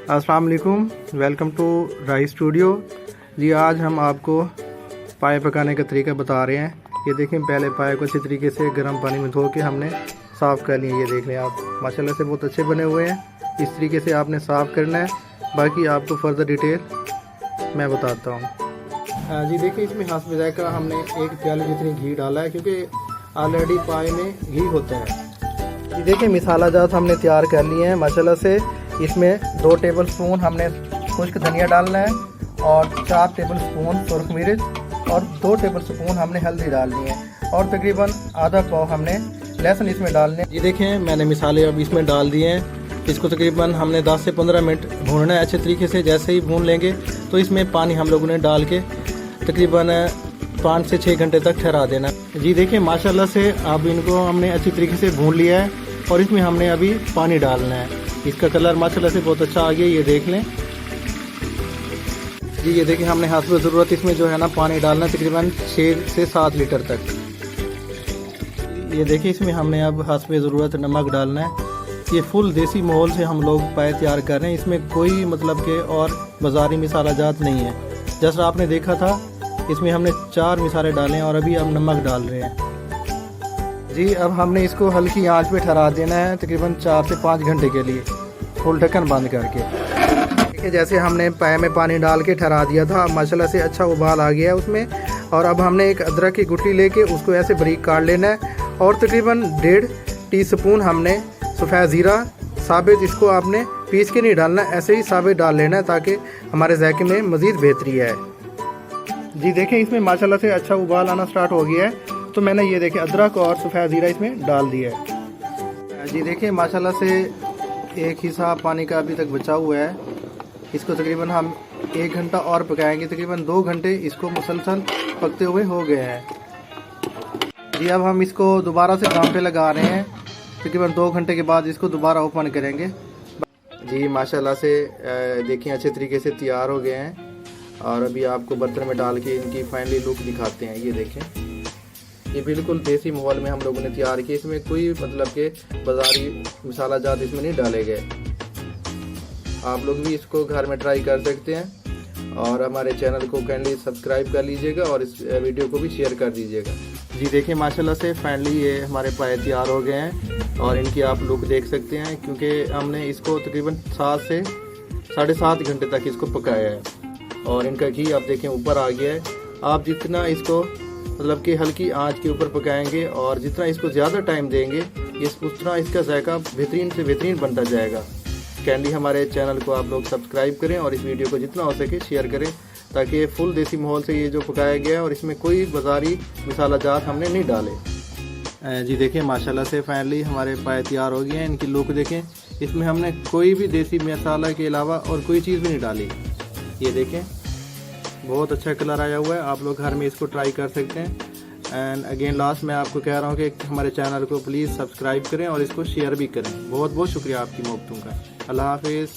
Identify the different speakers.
Speaker 1: अस्सलाम वालेकुम, welcome to rice studio. जी आज हम आपको पाए पकाने का तरीका बता रहे हैं। ये देखें, पहले पाए को अच्छी तरीके से गर्म पानी में धो के हमने साफ़ कर लिए। ये देख लें आप, माशाल्लाह से बहुत अच्छे बने हुए हैं। इस तरीके से आपने साफ़ करना है। बाकी आपको फर्दर डिटेल मैं बताता हूँ। जी देखिए, इसमें हाथ में जाकर हमने 1 प्याली जितनी घी डाला है, क्योंकि ऑलरेडी पाए में घी होता है। ये देखिए, मसाला जात हमने तैयार कर लिए हैं माशाल्लाह से। इसमें 2 टेबल स्पून हमने खुश्क धनिया डालना है और 4 टेबल स्पून सुरख मिर्च और 2 टेबल स्पून हमने हल्दी डालनी है और तकरीबन आधा पाव हमने लहसुन इसमें डालने। ये देखें, मैंने मसाले अब इसमें डाल दिए हैं। इसको तकरीबन हमने 10 से 15 मिनट भूनना है अच्छे तरीके से। जैसे ही भून लेंगे तो इसमें पानी हम लोगों ने डाल के तकरीबन 5 से 6 घंटे तक ठहरा देना। जी देखिए, माशाल्लाह से अब इनको हमने अच्छी तरीके से भून लिया है और इसमें हमने अभी पानी डालना है। इसका कलर माशाल्लाह से बहुत अच्छा आ गया, ये देख लें। जी ये देखिए, हमने हस्ब ज़रूरत इसमें जो है ना पानी डालना तकरीबन 6 से 7 लीटर तक। ये देखिए, इसमें हमने अब हस्ब ज़रूरत नमक डालना है। ये फुल देसी माहौल से हम लोग पाए तैयार कर रहे हैं। इसमें कोई मतलब के और बाज़ारी मसाला जात नहीं है। जैसा आपने देखा था, इसमें हमने 4 मसाले डाले और अभी हम नमक डाल रहे हैं। जी अब हमने इसको हल्की आंच पे ठहरा देना है तकरीबन 4 से 5 घंटे के लिए, फुल ढक्कन बंद करके। देखिए, जैसे हमने पाए में पानी डाल के ठहरा दिया था, माशाल्लाह से अच्छा उबाल आ गया है उसमें। और अब हमने एक अदरक की गुठली लेके उसको ऐसे बारीक काट लेना है और तकरीबन 1.5 टीस्पून हमने सफ़ेद ज़ीरा साबित, इसको आपने पीस के नहीं डालना, ऐसे ही साबित डाल लेना है ताकि हमारे जायके में मज़ीद बेहतरी है। जी देखें, इसमें माशाल्लाह से अच्छा उबाल आना स्टार्ट हो गया है, तो मैंने ये देखें अदरक और सफ़ेद ज़ीरा इसमें डाल दिया है। जी देखें, माशाल्लाह से 1 हिस्सा पानी का अभी तक बचा हुआ है। इसको तकरीबन हम 1 घंटा और पकाएंगे। तकरीबन 2 घंटे इसको मुसलसल पकते हुए हो गए हैं। जी अब हम इसको दोबारा से काम पे लगा रहे हैं। तकरीबन 2 घंटे के बाद इसको दोबारा ओपन करेंगे। जी माशाल्लाह से देखिए, अच्छे तरीके से तैयार हो गए हैं और अभी आपको बर्तन में डाल के इनकी फाइनली लुक दिखाते हैं। ये देखें, ये बिल्कुल देसी माहौल में हम लोगों ने तैयार किया। इसमें कोई मतलब के बाज़ारी मसाला जात इसमें नहीं डाले गए। आप लोग भी इसको घर में ट्राई कर सकते हैं और हमारे चैनल को काइंडली सब्सक्राइब कर लीजिएगा और इस वीडियो को भी शेयर कर दीजिएगा। जी देखिए, माशाल्लाह से फाइनली ये हमारे पाए तैयार हो गए हैं और इनकी आप लुक देख सकते हैं, क्योंकि हमने इसको तकरीबन 7 से 7.5 घंटे तक इसको पकाया है और इनका घी आप देखें ऊपर आ गया है। आप जितना इसको मतलब कि हल्की आंच के ऊपर पकाएंगे और जितना इसको ज़्यादा टाइम देंगे, उतना इसका जायका बेहतरीन से बेहतरीन बनता जाएगा। काइंडली हमारे चैनल को आप लोग सब्सक्राइब करें और इस वीडियो को जितना हो सके शेयर करें, ताकि फुल देसी माहौल से ये जो पकाया गया है और इसमें कोई बाज़ारी मसाला जात हमने नहीं डाले। जी देखें, माशाल्लाह से फाइनली हमारे पाए तैयार हो गए हैं। इनकी लुक देखें, इसमें हमने कोई भी देसी मसाला के अलावा और कोई चीज़ भी नहीं डाली। ये देखें, बहुत अच्छा कलर आया हुआ है। आप लोग घर में इसको ट्राई कर सकते हैं। एंड अगेन लास्ट मैं आपको कह रहा हूँ कि हमारे चैनल को प्लीज़ सब्सक्राइब करें और इसको शेयर भी करें। बहुत बहुत शुक्रिया आपकी मोहब्बतों का। अल्लाह हाफिज़।